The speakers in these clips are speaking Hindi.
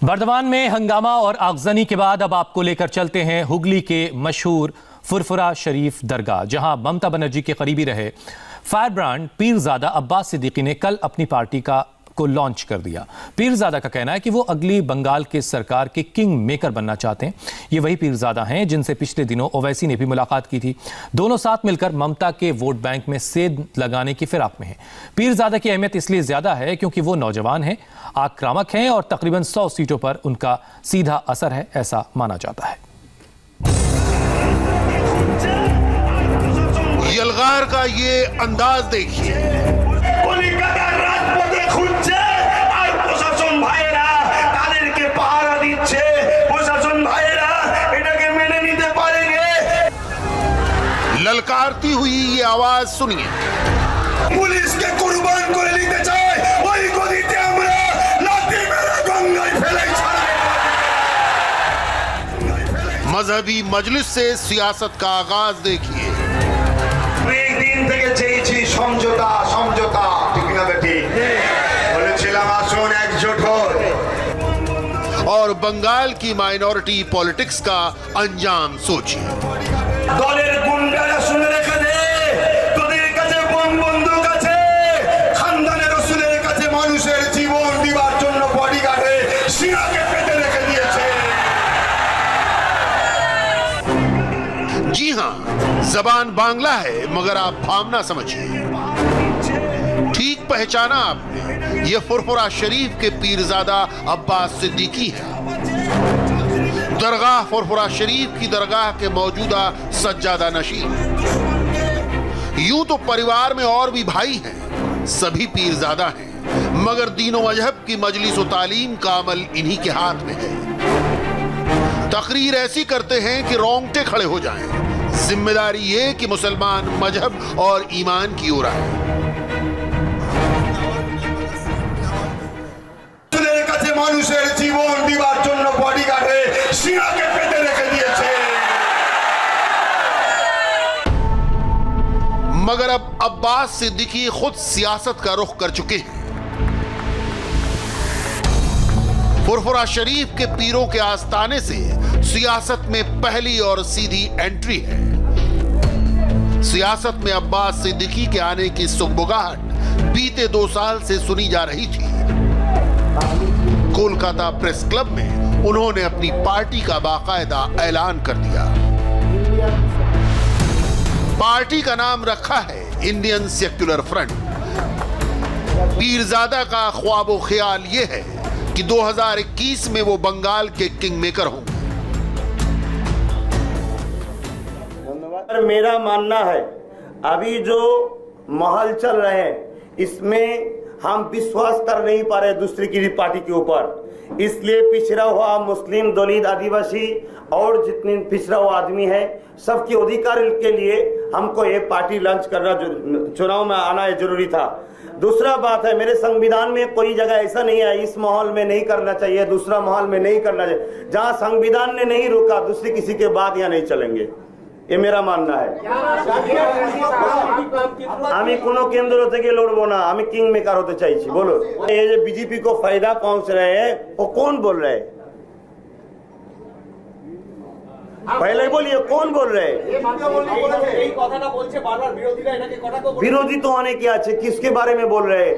बर्दवान में हंगामा और आगजनी के बाद अब आपको लेकर चलते हैं हुगली के मशहूर फुरफुरा शरीफ दरगाह, जहां ममता बनर्जी के करीबी रहे फायर ब्रांड पीरजादा अब्बास सिद्दीकी ने कल अपनी पार्टी को लॉन्च कर दिया। पीरजादा का कहना है कि वो अगली बंगाल के सरकार के किंग मेकर बनना चाहते हैं। ये वही पीरजादा हैं जिनसे पिछले दिनों ओवैसी ने भी मुलाकात की थी। दोनों साथ मिलकर ममता के वोट बैंक में सेंध लगाने की फिराक में हैं। पीरजादा की अहमियत इसलिए ज्यादा है क्योंकि वो नौजवान हैं, आक्रामक हैं और तकरीबन 100 सीटों पर उनका सीधा असर है, ऐसा माना जाता है। यलगार का ये अंदाज देखिए। ललकारती हुई ये आवाज सुनिए। पुलिस के कुर्बान করে নিতে চায় ওই গদিতে আমরা লাঠি মেরে গঙ্গায় ফেলে ছাড়াই। मजहबी मजलिस से सियासत का आगाज देखिए। एक दिन থেকে চেয়েছি সমঝোতা সমঝোতা, ঠিক না বেটি? বলেছিলাম আসুন একজোট হই। और बंगाल की माइनॉरिटी पॉलिटिक्स का अंजाम सोचिए। দলের গুন্ডারা শুনে রেখে দে, তোদের কাছে বম বন্দুক আছে, খানদানের রসুলের কাছে মানুষের জীবন দিবার জন্য বডিগার্ডে সিনাকে পেতে রেখে দিয়েছে। जी हाँ, जबान बांग्ला है मगर आप भावना समझिए। ठीक पहचाना आपने, ये फुरफुरा शरीफ के पीरजादा अब्बास सिद्दीकी है। दरगाह फुरफुरा शरीफ की दरगाह के मौजूदा सज्जादा नशीन। यूं तो परिवार में और भी भाई हैं, सभी पीरजादा हैं, मगर दीनों मजहब की मजलिस व तालीम का अमल इन्हीं के हाथ में है। तकरीर ऐसी करते हैं कि रोंगटे खड़े हो जाएं। जिम्मेदारी ये कि मुसलमान मजहब और ईमान की ओर आए। মানুষের জীবন দিবার জন্য বডিগার্ডে সিনাকে পেতে রেখে দিয়েছে। मगर अब अब्बास सिद्दीकी खुद सियासत का रुख कर चुके हैं। फुरफुरा शरीफ के पीरों के आस्ताने से सियासत में पहली और सीधी एंट्री है। सियासत में अब्बास सिद्दीकी के आने की सुगबुगाहट बीते 2 साल से सुनी जा रही थी। कोलकाता प्रेस क्लब में उन्होंने अपनी पार्टी का बाकायदा ऐलान कर दिया। पार्टी का नाम रखा है इंडियन सेक्युलर फ्रंट। पीरजादा का ख्वाबो ख्याल यह है कि 2021 में वो बंगाल के किंग मेकर होंगे। मेरा मानना है अभी जो माहौल चल रहे हैं इसमें हम विश्वास कर नहीं पा रहे दूसरी की पार्टी के ऊपर, इसलिए पिछड़ा हुआ मुस्लिम, दलित, आदिवासी और जितने पिछड़ा हुआ आदमी है सबके अधिकार के लिए हमको ये पार्टी लॉन्च करना, चुनाव में आना जरूरी था। दूसरा बात है, मेरे संविधान में कोई जगह ऐसा नहीं है इस माहौल में नहीं करना चाहिए, दूसरा माहौल में नहीं करना चाहिए। जहां संविधान ने नहीं रोका दूसरी किसी के बाद यहाँ नहीं चलेंगे, ये मेरा मानना है। আমি কোনো কেন্দ্র থেকে লড়বো না, আমি কিং মেকার হতে চাইছি। बोलो, ये जो बीजेपी को फायदा पहुंच रहे हैं वो कौन बोल रहे हैं? पहले बोलिए कौन बोल रहे हैं? विरोधी तो अनेक আছে, किसके बारे में बोल रहे हैं?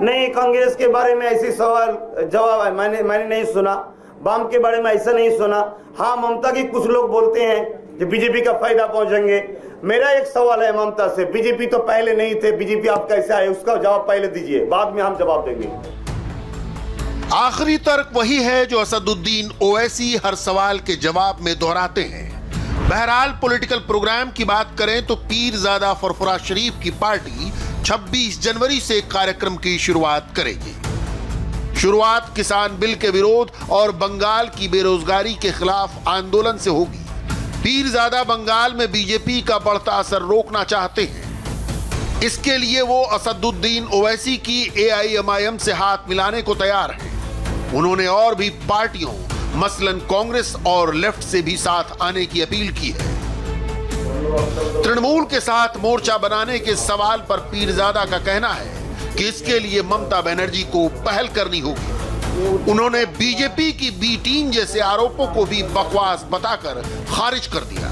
नहीं, कांग्रेस के बारे में ऐसी सवाल जवाब है मैंने नहीं सुना। वाम के बारे में ऐसा नहीं सुना। हाँ, ममता की कुछ लोग बोलते हैं कि बीजेपी का फायदा पहुंचेंगे। मेरा एक सवाल है ममता से, बीजेपी तो पहले नहीं थे, बीजेपी आप कैसे आए उसका जवाब पहले दीजिए, बाद में हम जवाब देंगे। आखिरी तर्क वही है जो असदुद्दीन ओवैसी हर सवाल के जवाब में दोहराते हैं। बहरहाल पॉलिटिकल प्रोग्राम की बात करें तो पीरजादा फुरफुरा शरीफ की पार्टी 26 जनवरी से कार्यक्रम की शुरुआत करेगी। शुरुआत किसान बिल के विरोध और बंगाल की बेरोजगारी के खिलाफ आंदोलन से होगी। पीरजादा बंगाल में बीजेपी का बढ़ता असर रोकना चाहते हैं। इसके लिए वो असदुद्दीन ओवैसी की AIMIM से हाथ मिलाने को तैयार हैं। उन्होंने और भी पार्टियों मसलन कांग्रेस और लेफ्ट से भी साथ आने की अपील की है। तृणमूल के साथ मोर्चा बनाने के सवाल पर पीरजादा का कहना है कि इसके लिए ममता बनर्जी को पहल करनी होगी। उन्होंने बीजेपी की बी टीम जैसे आरोपों को भी बकवास बताकर खारिज कर दिया।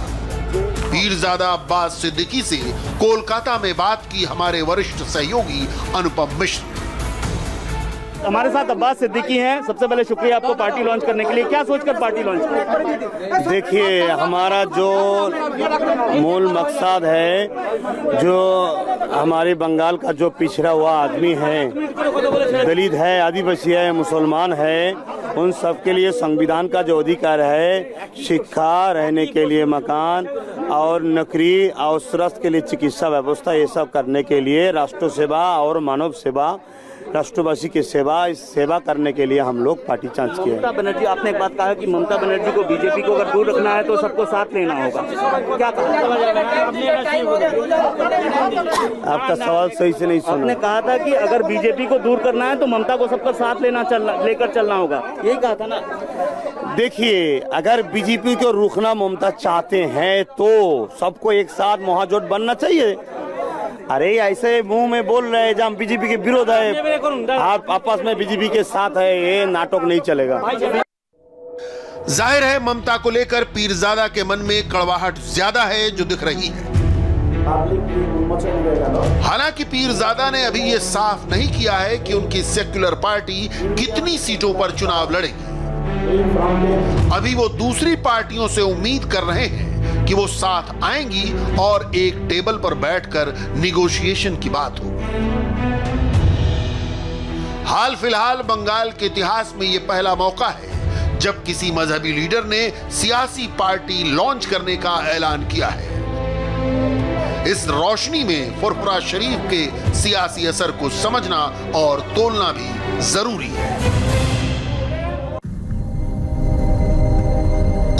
पीरजादा अब्बास सिद्दीकी से कोलकाता में बात की हमारे वरिष्ठ सहयोगी अनुपम मिश्र। हमारे साथ अब्बास सिद्दीकी हैं। सबसे पहले शुक्रिया आपको पार्टी लॉन्च करने के लिए। क्या सोचकर पार्टी लॉन्च की? देखिए, हमारा जो मूल मकसद है, जो हमारे बंगाल का जो पिछड़ा हुआ आदमी है, दलित है, आदिवासी है, मुसलमान है, उन सब के लिए संविधान का जो अधिकार है, शिक्षा, रहने के लिए मकान और नौकरी और स्वास्थ्य के लिए चिकित्सा व्यवस्था, ये सब करने के लिए राष्ट्र सेवा और मानव सेवा, राष्ट्रवासी की सेवा, इस सेवा करने के लिए हम लोग पार्टी चांस किए। ममता बनर्जी, आपने एक बात कहा कि ममता बनर्जी को बीजेपी को अगर दूर रखना है तो सबको साथ लेना होगा। क्या कहा? आपका सवाल सही से नहीं सुना। आपने कहा था कि अगर बीजेपी को दूर करना है तो ममता को सबका साथ लेकर चलना होगा, यही कहा था ना? देखिए, अगर बीजेपी को रोकना ममता चाहते हैं तो सबको एक साथ महाजोट बनना चाहिए। अरे ऐसे मुंह में बोल रहे हैं जब बीजेपी के विरोध है, आप आपस में बीजेपी के साथ है, ये नाटक नहीं चलेगा। जाहिर है ममता को लेकर पीरजादा के मन में कड़वाहट ज्यादा है जो दिख रही है। हालांकि पीरजादा ने अभी ये साफ नहीं किया है कि उनकी सेक्युलर पार्टी कितनी सीटों पर चुनाव लड़ेगी। अभी वो दूसरी पार्टियों से उम्मीद कर रहे हैं कि वो साथ आएंगी और एक टेबल पर बैठकर निगोशिएशन की बात होगी। हाल फिलहाल बंगाल के इतिहास में यह पहला मौका है जब किसी मजहबी लीडर ने सियासी पार्टी लॉन्च करने का ऐलान किया है। इस रोशनी में फुरफुरा शरीफ के सियासी असर को समझना और तोलना भी जरूरी है।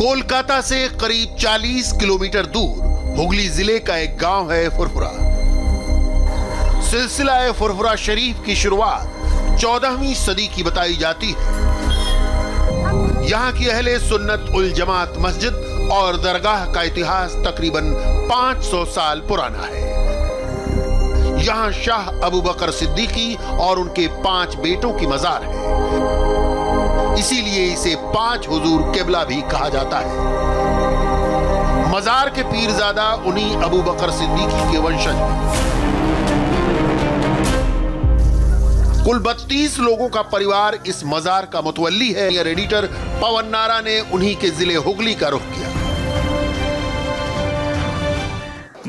कोलकाता से करीब 40 किलोमीटर दूर हुगली जिले का एक गांव है फुरफुरा। सिलसिला फुरफुरा शरीफ की शुरुआत 14वीं सदी की बताई जाती है। यहां की अहले सुन्नत उल जमात मस्जिद और दरगाह का इतिहास तकरीबन 500 साल पुराना है। यहां शाह अबू बकर सिद्दीकी और उनके 5 बेटों की मजार है, इसीलिए इसे 5 हुजूर किबला भी कहा जाता है। मजार के पीरजादा उन्हीं अबू बकर सिद्दीकी के वंशज हैं। कुल 32 लोगों का परिवार इस मजार का मुतवल्ली है। एडिटर पवन नारा ने उन्हीं के जिले हुगली का रुख किया।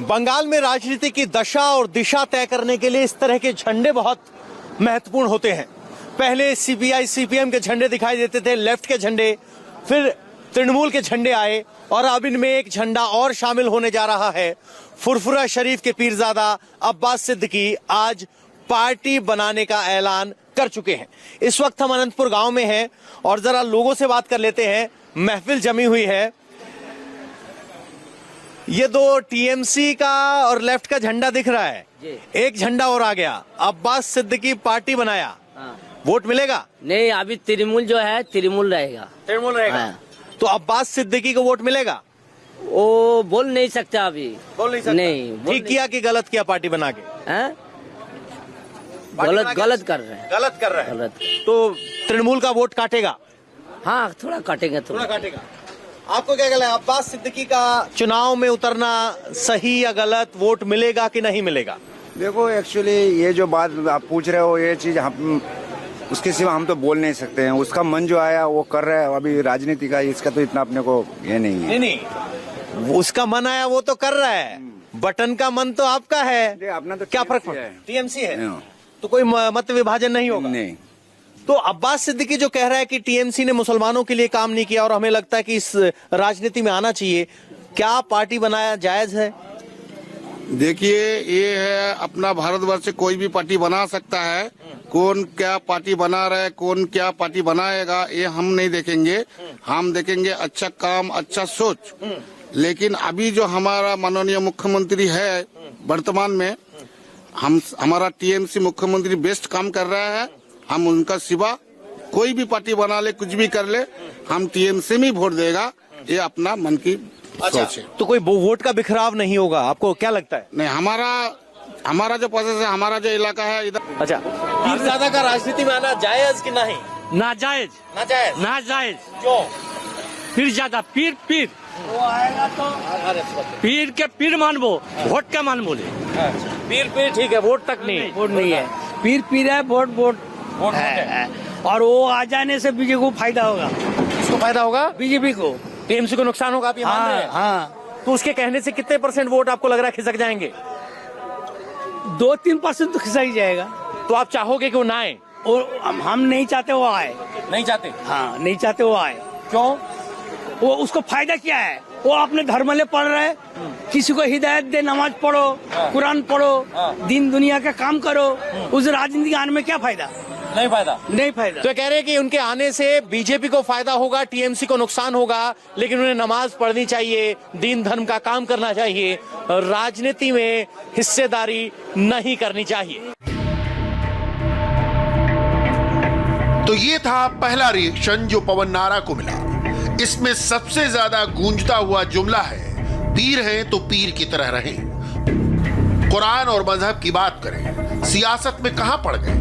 बंगाल में राजनीति की दशा और दिशा तय करने के लिए इस तरह के झंडे बहुत महत्वपूर्ण होते हैं। पहले सीपीआई सीपीएम के झंडे दिखाई देते थे, लेफ्ट के झंडे, फिर तृणमूल के झंडे आए और अब इनमें एक झंडा और शामिल होने जा रहा है। फुरफुरा शरीफ के पीरजादा अब्बास सिद्दीकी आज पार्टी बनाने का ऐलान कर चुके हैं। इस वक्त हम अनंतपुर गांव में हैं और जरा लोगों से बात कर लेते हैं। महफिल जमी हुई है। ये 2 टीएमसी का और लेफ्ट का झंडा दिख रहा है, एक झंडा और आ गया। अब्बास सिद्दीकी पार्टी बनाया, वोट मिलेगा? नहीं, अभी तृणमूल जो है तृणमूल रहेगा। तृणमूल रहेगा। हाँ। तो अब्बास सिद्दीकी को वोट मिलेगा? वो बोल नहीं सकता अभी। बोल नहीं सकता? नहीं। ठीक किया कि गलत किया पार्टी बना के? गलत कर रहे हैं। गलत कर रहे हैं। तो तृणमूल का वोट काटेगा? हाँ, थोड़ा काटेगा। थोड़ा काटेगा। आपको क्या कहना है, अब्बास सिद्दीकी का चुनाव में उतरना सही या गलत, वोट मिलेगा कि नहीं मिलेगा? देखो, एक्चुअली ये जो बात आप पूछ रहे हो, ये चीज हम उसके सिवा हम तो बोल नहीं सकते हैं। उसका मन जो आया वो कर रहा है। अभी राजनीति का इसका तो इतना अपने को ये नहीं है। नहीं, उसका मन आया वो तो कर रहा है, बटन का मन तो आपका है। अपना तो क्या फर्क है? टीएमसी है तो कोई मत विभाजन नहीं होगा। नहीं। तो अब्बास सिद्दीकी जो कह रहा है कि टीएमसी ने मुसलमानों के लिए काम नहीं किया और हमें लगता है कि इस राजनीति में आना चाहिए, क्या पार्टी बनाया जायज है? देखिए, ये है अपना भारतवर्ष से कोई भी पार्टी बना सकता है। कौन क्या पार्टी बना रहा है, कौन क्या पार्टी बनाएगा, ये हम नहीं देखेंगे। हम देखेंगे अच्छा काम, अच्छा सोच। लेकिन अभी जो हमारा माननीय मुख्यमंत्री है वर्तमान में, हमारा टीएमसी मुख्यमंत्री बेस्ट काम कर रहा है। हम उनका सिवा कोई भी पार्टी बना ले, कुछ भी कर ले, हम टीएमसी में वोट देगा। ये अपना मन की सोच है। तो कोई वोट का बिखराव नहीं होगा, आपको क्या लगता है? नहीं, हमारा जो प्रोसेस है, हमारा जो इलाका है इधर। अच्छा, पीरजादा का राजनीति में आना जायज कि नहीं? नाजायज। नाजायज? नाजायज। क्यों? पीर ज्यादा पीर वो आएगा तो पीर के पीर मानबो, वोट क्या मान बोले? पीर ठीक है, वोट तक नहीं। वोट नहीं है, पीर है, वोट है। और वो आ जाने से बीजेपी को फायदा होगा। किसको फायदा होगा? बीजेपी को। टीएमसी को नुकसान होगा, आप ये मान रहे हैं? हाँ। तो उसके कहने से कितने % वोट आपको लग रहा है खिसक जाएंगे? 2-3% तो खिसक जाएगा। तो आप चाहोगे कि वो ना आए? और हम नहीं चाहते वो आए। नहीं चाहते? हाँ, नहीं चाहते वो आए। क्यों? वो उसको फायदा क्या है? वो अपने धर्म ले पढ़ रहे, किसी को हिदायत दे, नमाज पढ़ो, कुरान पढ़ो, दिन दुनिया का काम करो, उस राजनीति आने में क्या फायदा? नहीं फायदा। नहीं फायदा। तो कह रहे हैं कि उनके आने से बीजेपी को फायदा होगा, टीएमसी को नुकसान होगा, लेकिन उन्हें नमाज पढ़नी चाहिए, दीन धर्म का काम करना चाहिए, राजनीति में हिस्सेदारी नहीं करनी चाहिए। तो ये था पहला रिएक्शन जो पवन नारा को मिला। इसमें सबसे ज्यादा गूंजता हुआ जुमला है, पीर हैं तो पीर की तरह रहें। कुरान और मजहब की बात करें, सियासत में कहां पड़ गए?